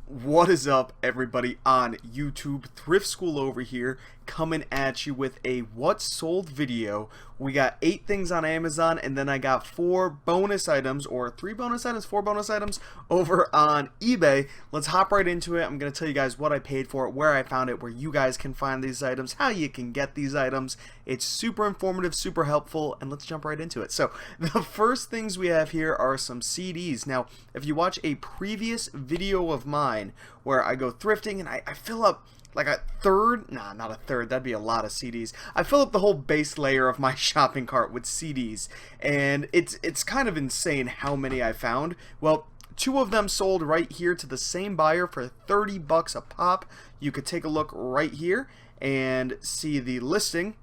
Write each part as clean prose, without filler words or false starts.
What is up, everybody on YouTube? Thrift School over here, coming at you with a what's sold video. We got 8 things on Amazon, and then I got 4 bonus items, or 3 bonus items, 4 bonus items over on eBay. Let's hop right into it. I'm going to tell you guys what I paid for it, where I found it, where you guys can find these items, how you can get these items. It's super informative, super helpful, and let's jump right into it. So the first things we have here are some CDs. Now, if you watch a previous video of mine where I go thrifting and I fill up like a third, nah, not a third, that'd be a lot of CDs. I fill up the whole base layer of my shopping cart with CDs, and it's kind of insane how many I found. Well, 2 of them sold right here to the same buyer for 30 bucks a pop. You could take a look right here and see the listing.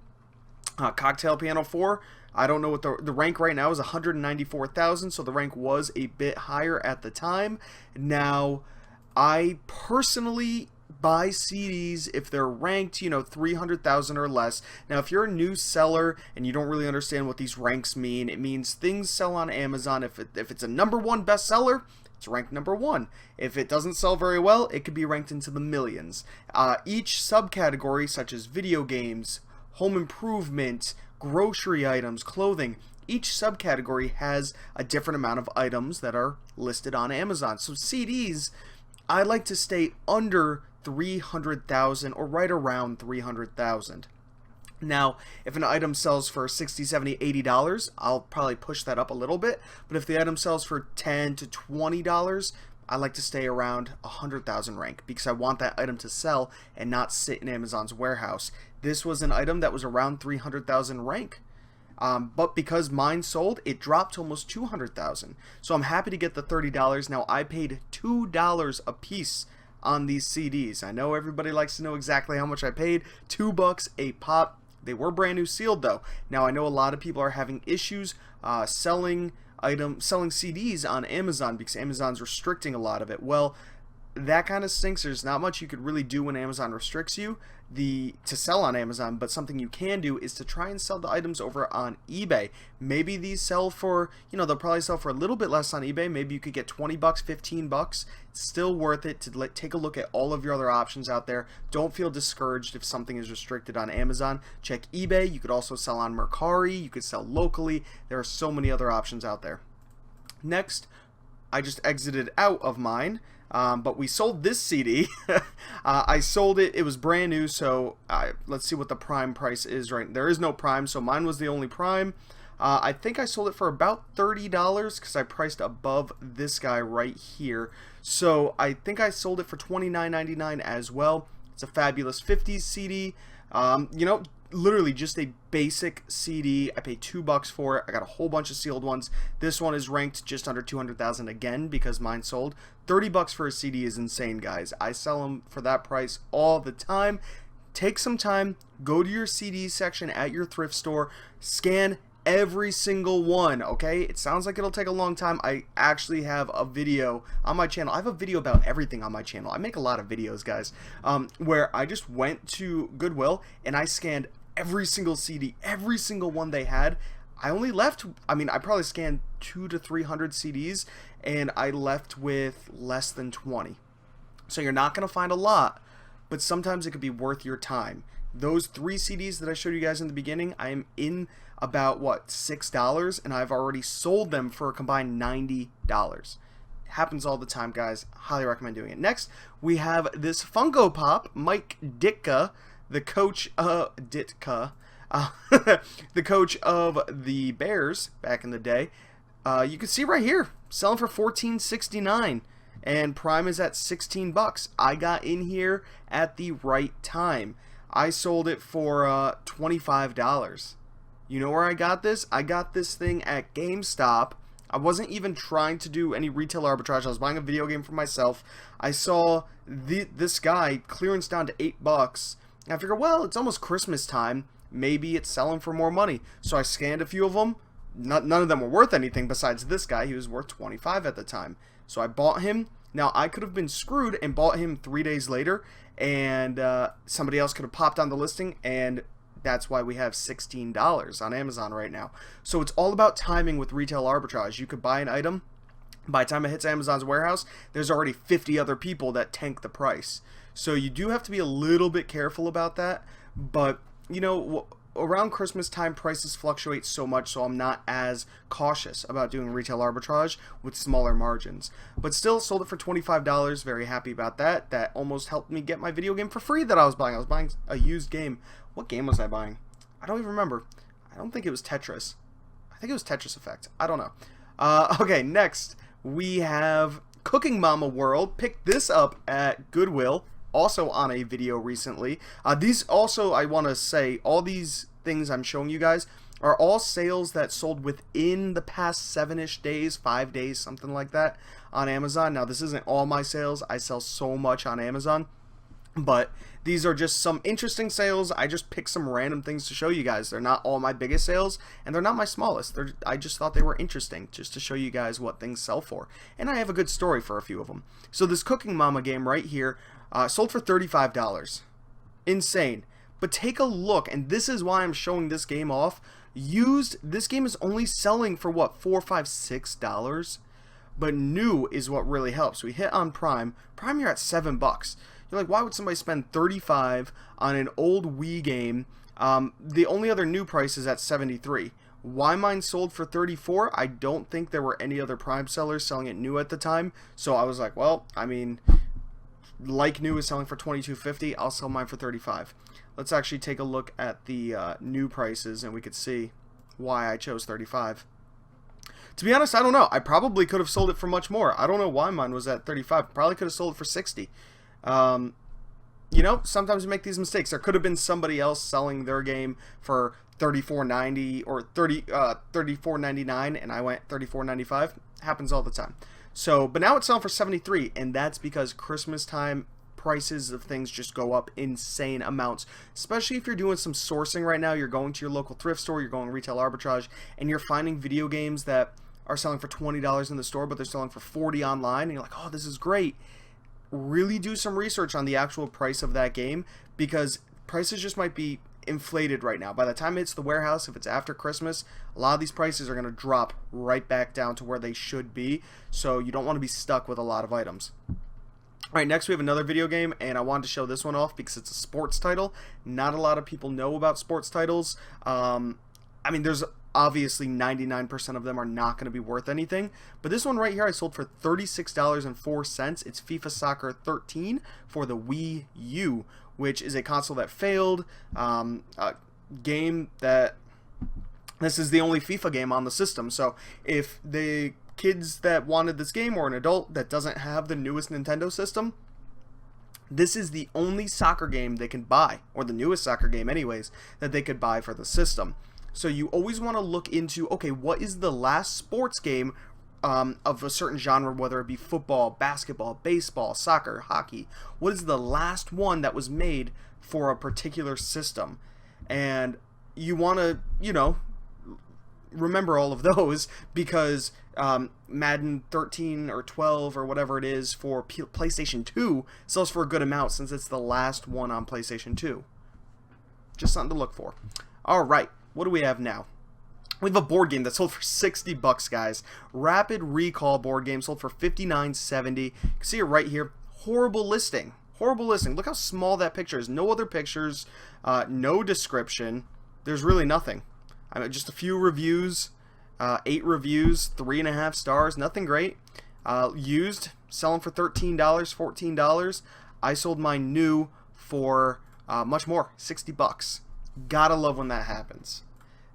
Cocktail Piano 4. I don't know what the rank right now is, 194,000, so the rank was a bit higher at the time. Now, I personally buy CDs if they're ranked, 300,000 or less. Now, if you're a new seller and you don't really understand what these ranks mean, it means things sell on Amazon. If it's a #1 bestseller, it's ranked #1. If it doesn't sell very well, it could be ranked into the millions. Each subcategory, such as video games, home improvement, grocery items, clothing, each subcategory has a different amount of items that are listed on Amazon. So CDs, I like to stay under 300,000 or right around 300,000. Now, if an item sells for $60, $70, $80, I'll probably push that up a little bit. But if the item sells for $10 to $20, I like to stay around 100,000 rank because I want that item to sell and not sit in Amazon's warehouse. This was an item that was around 300,000 rank. But because mine sold, it dropped to almost 200,000. So I'm happy to get the $30. Now, I paid $2 a piece on these CDs. I know everybody likes to know exactly how much I paid. $2 a pop. They were brand new sealed though. Now, I know a lot of people are having issues selling CDs on Amazon because Amazon's restricting a lot of it. Well, that kind of stinks. There's not much you could really do when Amazon restricts you to sell on Amazon, but something you can do is to try and sell the items over on eBay. Maybe these sell for, they'll probably sell for a little bit less on eBay. Maybe you could get 20 bucks, 15 bucks. It's still worth it to take a look at all of your other options out there. Don't feel discouraged if something is restricted on Amazon. Check eBay. You could also sell on Mercari. You could sell locally. There are so many other options out there. Next, I just exited out of mine. But we sold this CD. I sold it. It was brand new, so let's see what the prime price is. Right, there is no prime, so mine was the only prime. I think I sold it for about $30 because I priced above this guy right here. So I think I sold it for $29.99 as well. It's a fabulous 50s CD. Literally just a basic CD. I paid $2 for it. I got a whole bunch of sealed ones. This one is ranked just under 200,000 again because mine sold. 30 bucks for a CD is insane, guys. I sell them for that price all the time. Take some time, go to your CD section at your thrift store, scan every single one, okay? It sounds like it'll take a long time. I actually have a video on my channel. I have a video about everything on my channel. I make a lot of videos, guys, where I just went to Goodwill and I scanned every single CD, every single one they had. I probably scanned 200 to 300 CDs and I left with less than 20. So you're not going to find a lot, but sometimes it could be worth your time. Those 3 CDs that I showed you guys in the beginning, I am in about, $6, and I've already sold them for a combined $90. Happens all the time, guys. Highly recommend doing it. Next, we have this Funko Pop, Mike Ditka, the coach the coach of the Bears back in the day. You can see right here, selling for $14.69, and Prime is at 16 bucks. I got in here at the right time. I sold it for $25. You know where I got this? I got this thing at GameStop. I wasn't even trying to do any retail arbitrage. I was buying a video game for myself. I saw this guy clearance down to $8. I figured, well, it's almost Christmas time. Maybe it's selling for more money. So I scanned a few of them. None of them were worth anything besides this guy. He was worth 25 at the time. So I bought him. Now, I could have been screwed and bought him 3 days later, and somebody else could have popped on the listing, and that's why we have $16 on Amazon right now. So it's all about timing with retail arbitrage. You could buy an item By the time it hits Amazon's warehouse, there's already 50 other people that tank the price. So you do have to be a little bit careful about that. But, you know, around Christmas time, prices fluctuate so much, so I'm not as cautious about doing retail arbitrage with smaller margins. But still, sold it for $25. Very happy about that. That almost helped me get my video game for free that I was buying. I was buying a used game. What game was I buying? I don't even remember. I don't think it was Tetris. I think it was Tetris Effect. I don't know. Okay, next we have Cooking Mama World. Picked this up at Goodwill, also on a video recently. These also, I want to say, all these things I'm showing you guys are all sales that sold within the past 7-ish days, 5 days, something like that on Amazon. Now, this isn't all my sales. I sell so much on Amazon. But these are just some interesting sales. I just picked some random things to show you guys. They're not all my biggest sales, and they're not my smallest. I just thought they were interesting just to show you guys what things sell for. And I have a good story for a few of them. So this Cooking Mama game right here sold for $35. Insane. But take a look, and this is why I'm showing this game off. Used, this game is only selling for what, $4, $5, $6? But new is what really helps. We hit on Prime. Prime, you're at $7. You're like, why would somebody spend $35 on an old Wii game? The only other new price is at $73. Why mine sold for $34? I don't think there were any other Prime sellers selling it new at the time. So I was like, well, I mean, like new is selling for $22.50. I'll sell mine for $35. Let's actually take a look at the new prices, and we could see why I chose $35. To be honest, I don't know. I probably could have sold it for much more. I don't know why mine was at $35. Probably could have sold it for $60. You know, sometimes we make these mistakes. There could have been somebody else selling their game for $34.90 or $34.99, and I went $34.95. Happens all the time. So, but now it's selling for $73, and that's because Christmas time prices of things just go up insane amounts. Especially if you're doing some sourcing right now. You're going to your local thrift store, you're going retail arbitrage, and you're finding video games that are selling for $20 in the store, but they're selling for $40 online, and you're like, oh, this is great. Really do some research on the actual price of that game, because prices just might be inflated right now. By the time it hits the warehouse, if it's after Christmas, a lot of these prices are going to drop right back down to where they should be, so you don't want to be stuck with a lot of items. Alright, next we have another video game, and I wanted to show this one off because it's a sports title. Not a lot of people know about sports titles. I mean, there's obviously 99% of them are not going to be worth anything, but this one right here I sold for $36.04. It's FIFA Soccer 13 for the Wii U, which is a console that failed, a game that, this is the only FIFA game on the system. So if the kids that wanted this game or an adult that doesn't have the newest Nintendo system, this is the only soccer game they can buy, or the newest soccer game anyways, that they could buy for the system. So you always want to look into, okay, what is the last sports game of a certain genre, whether it be football, basketball, baseball, soccer, hockey. What is the last one that was made for a particular system? And you want to, you know, remember all of those, because Madden 13 or 12 or whatever it is for PlayStation 2 sells for a good amount since it's the last one on PlayStation 2. Just something to look for. Alright, what do we have now? We have a board game that sold for $60, guys. Rapid Recall board game sold for $59.70. You can see it right here. Horrible listing. Horrible listing. Look how small that picture is. No other pictures. No description. There's really nothing. I mean, just a few reviews. 8 reviews. 3.5 stars. Nothing great. Used. Selling for $13, $14. I sold mine new for much more. $60. Gotta love when that happens.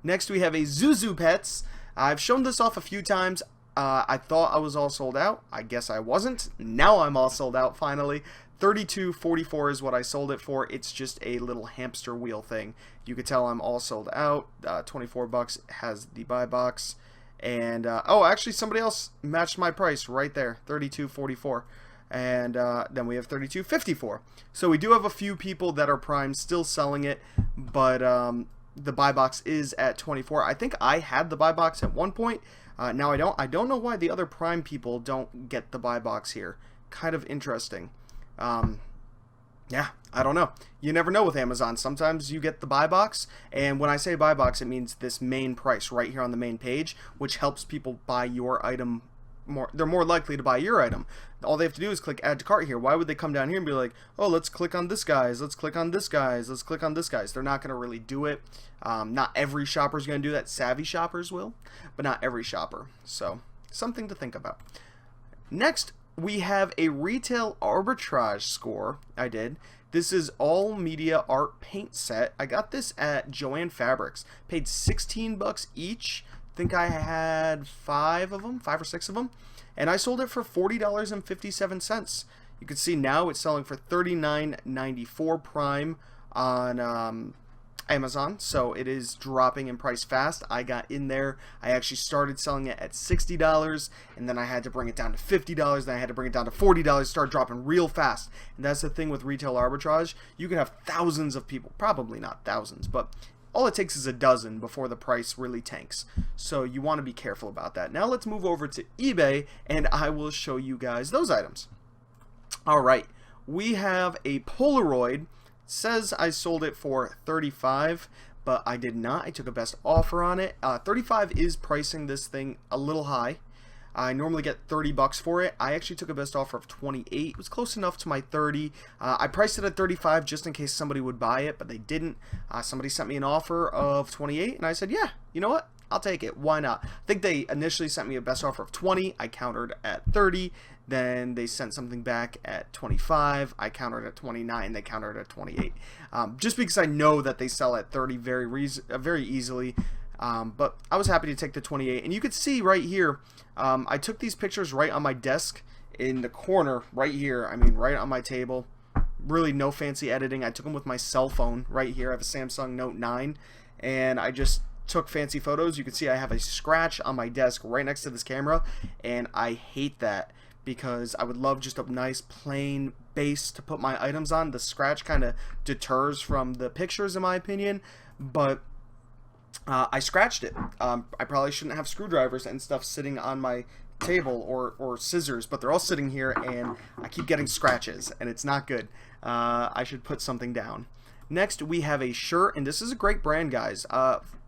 Next we have a Zuzu Pets. I've shown this off a few times. I thought I was all sold out. I guess I wasn't. Now I'm all sold out finally. $32.44 is what I sold it for. It's just a little hamster wheel thing. You could tell I'm all sold out. $24 has the buy box. And oh, actually somebody else matched my price right there. $32.44. And then we have $32.54. So we do have a few people that are Prime still selling it, but the buy box is at $24. I think I had the buy box at one point. Now I don't. I don't know why the other Prime people don't get the buy box here. Kind of interesting. Yeah, I don't know. You never know with Amazon. Sometimes you get the buy box, and when I say buy box, it means this main price right here on the main page, which helps people buy your item they're more likely to buy your item. All they have to do is click add to cart here. Why would they come down here and be like, oh, let's click on this guy's, let's click on this guy's, let's click on this guy's? They're not going to really do it. Not every shopper is going to do that. Savvy shoppers will, but not every shopper. So something to think about. Next, we have a retail arbitrage score. This is all media art paint set. I got this at Joann Fabrics. Paid 16 bucks each. I think I had 5 or 6 of them. And I sold it for $40.57. You can see now it's selling for $39.94 Prime on Amazon, so it is dropping in price fast. I got in there. I actually started selling it at $60, and then I had to bring it down to $50, then I had to bring it down to $40, start dropping real fast. And that's the thing with retail arbitrage. You can have thousands of people, probably not thousands, but all it takes is a dozen before the price really tanks. So you want to be careful about that. Now let's move over to eBay, and I will show you guys those items. Alright, we have a Polaroid. It says I sold it for $35, but I did not. I took a best offer on it. $35 is pricing this thing a little high. I normally get 30 bucks for it. I actually took a best offer of 28. It was close enough to my 30. I priced it at 35 just in case somebody would buy it, but they didn't. Somebody sent me an offer of 28, and I said, yeah, you know what? I'll take it. Why not? I think they initially sent me a best offer of 20. I countered at 30. Then they sent something back at 25. I countered at 29. They countered at 28. Just because I know that they sell at 30 very easily. But I was happy to take the 28. And you could see right here, I took these pictures right on my desk in the corner right here. I mean, right on my table. Really no fancy editing. I took them with my cell phone right here. I have a Samsung Note 9. And I just took fancy photos. You can see I have a scratch on my desk right next to this camera. And I hate that because I would love just a nice plain base to put my items on. The scratch kind of deters from the pictures in my opinion. But I scratched it. I probably shouldn't have screwdrivers and stuff sitting on my table or scissors, but they're all sitting here and I keep getting scratches and it's not good. I should put something down. Next we have a shirt, and this is a great brand, guys.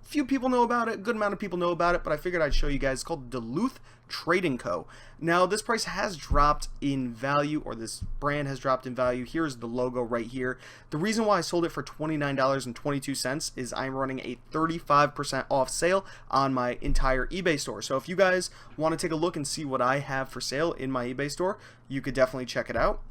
Few people know about it, a good amount of people know about it, but I figured I'd show you guys. It's called Duluth Trading Co. Now this price has dropped in value, or this brand has dropped in value. Here's the logo right here. The reason why I sold it for $29.22 is I'm running a 35% off sale on my entire eBay store. So if you guys want to take a look and see what I have for sale in my eBay store, you could definitely check it out.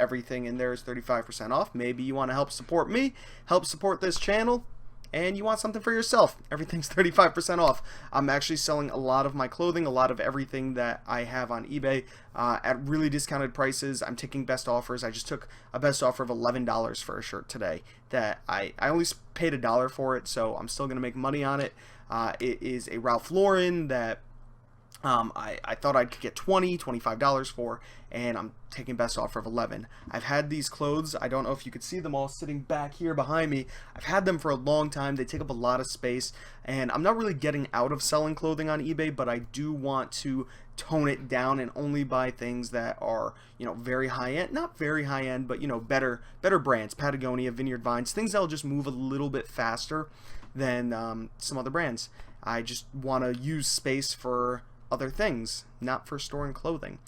Everything in there is 35% off. Maybe you want to help support me, help support this channel, and you want something for yourself. Everything's 35% off. I'm actually selling a lot of my clothing, a lot of everything that I have on eBay at really discounted prices. I'm taking best offers. I just took a best offer of $11 for a shirt today that I only paid $1 for it, so I'm still going to make money on it. It is a Ralph Lauren that I thought I could get $25 for, and I'm taking best offer of $11. I've had these clothes, I don't know if you could see them all sitting back here behind me. I've had them for a long time. They take up a lot of space, and I'm not really getting out of selling clothing on eBay, but I do want to tone it down and only buy things that are, you know, very high end, not very high end, but, you know, better brands, Patagonia, Vineyard Vines, things that'll just move a little bit faster than some other brands. I just want to use space for other things, not for storing clothing.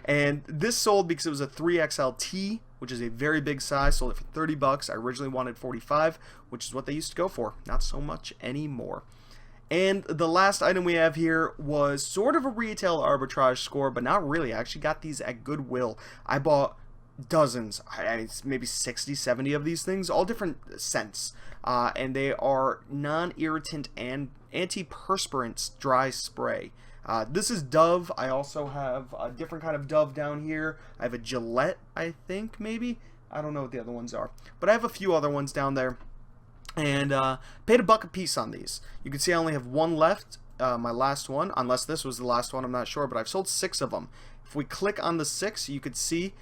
And this sold because it was a 3XLT, which is a very big size. Sold it for 30 bucks. I originally wanted 45, which is what they used to go for. Not so much anymore. And the last item we have here was sort of a retail arbitrage score, but not really. I actually got these at Goodwill. I bought dozens, maybe 60, 70 of these things, all different scents. And they are non-irritant and antiperspirant dry spray. This is Dove. I also have a different kind of Dove down here. I have a Gillette, I think, maybe. I don't know what the other ones are. But I have a few other ones down there. And paid $1 a piece on these. You can see I only have one left, my last one. Unless this was the last one, I'm not sure. But I've sold 6 of them. If we click on the 6, you could see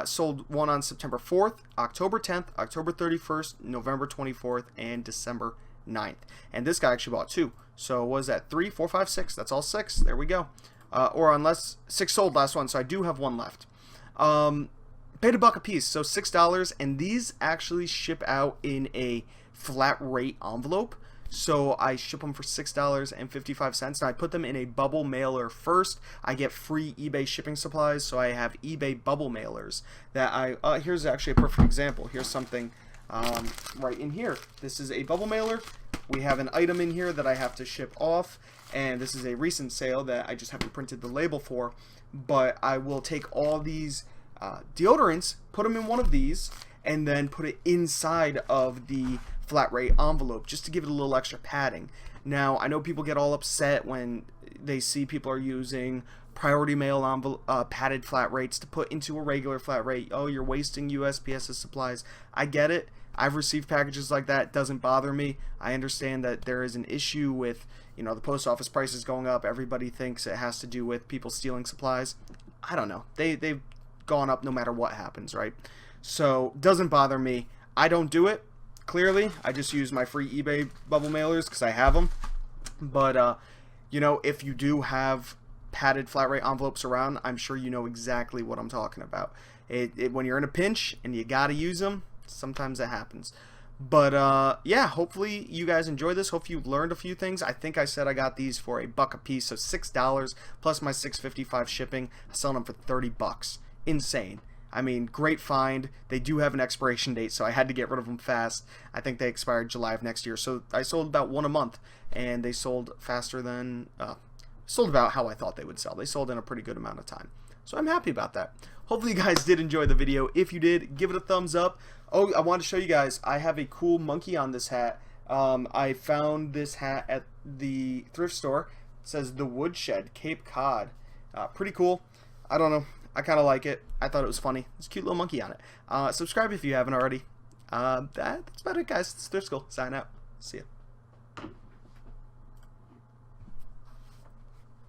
sold one on September 4th, October 10th, October 31st, November 24th, and December 9th. And this guy actually bought 2. So what is that? 3, 4, 5, 6. That's all 6. There we go. Or unless 6 sold last one, so I do have one left. Paid $1 a piece, so $6. And these actually ship out in a flat rate envelope. So I ship them for $6.55. Now I put them in a bubble mailer first. I get free eBay shipping supplies, so I have eBay bubble mailers that here's actually a perfect example. Here's something right in here. This is a bubble mailer. We have an item in here that I have to ship off, and this is a recent sale that I just haven't printed the label for. But I will take all these deodorants, put them in one of these, and then put it inside of the flat rate envelope just to give it a little extra padding. Now, I know people get all upset when they see people are using priority mail envelope, padded flat rates to put into a regular flat rate. Oh, you're wasting USPS's supplies. I get it. I've received packages like that. It doesn't bother me. I understand that there is an issue with, the post office prices going up. Everybody thinks it has to do with people stealing supplies. I don't know. They've gone up no matter what happens, right? So, doesn't bother me. I don't do it. Clearly, I just use my free eBay bubble mailers because I have them. But, if you do have padded flat rate envelopes around, I'm sure you know exactly what I'm talking about. When you're in a pinch and you gotta use them, sometimes it happens. But, yeah, hopefully you guys enjoyed this. Hopefully you learned a few things. I think I said I got these for $1 a piece, so $6 plus my $6.55 shipping. I sell them for $30. Insane. I mean, great find. They do have an expiration date, so I had to get rid of them fast. I think they expired July of next year. So I sold about one a month, and they sold faster than, sold about how I thought they would sell. They sold in a pretty good amount of time. So I'm happy about that. Hopefully you guys did enjoy the video. If you did, give it a thumbs up. Oh, I want to show you guys, I have a cool monkey on this hat. I found this hat at the thrift store. It says The Woodshed, Cape Cod. Pretty cool. I don't know. I kind of like it. I thought it was funny. There's a cute little monkey on it. Subscribe if you haven't already. That's about it, guys. It's Thrift School. Sign out. See ya.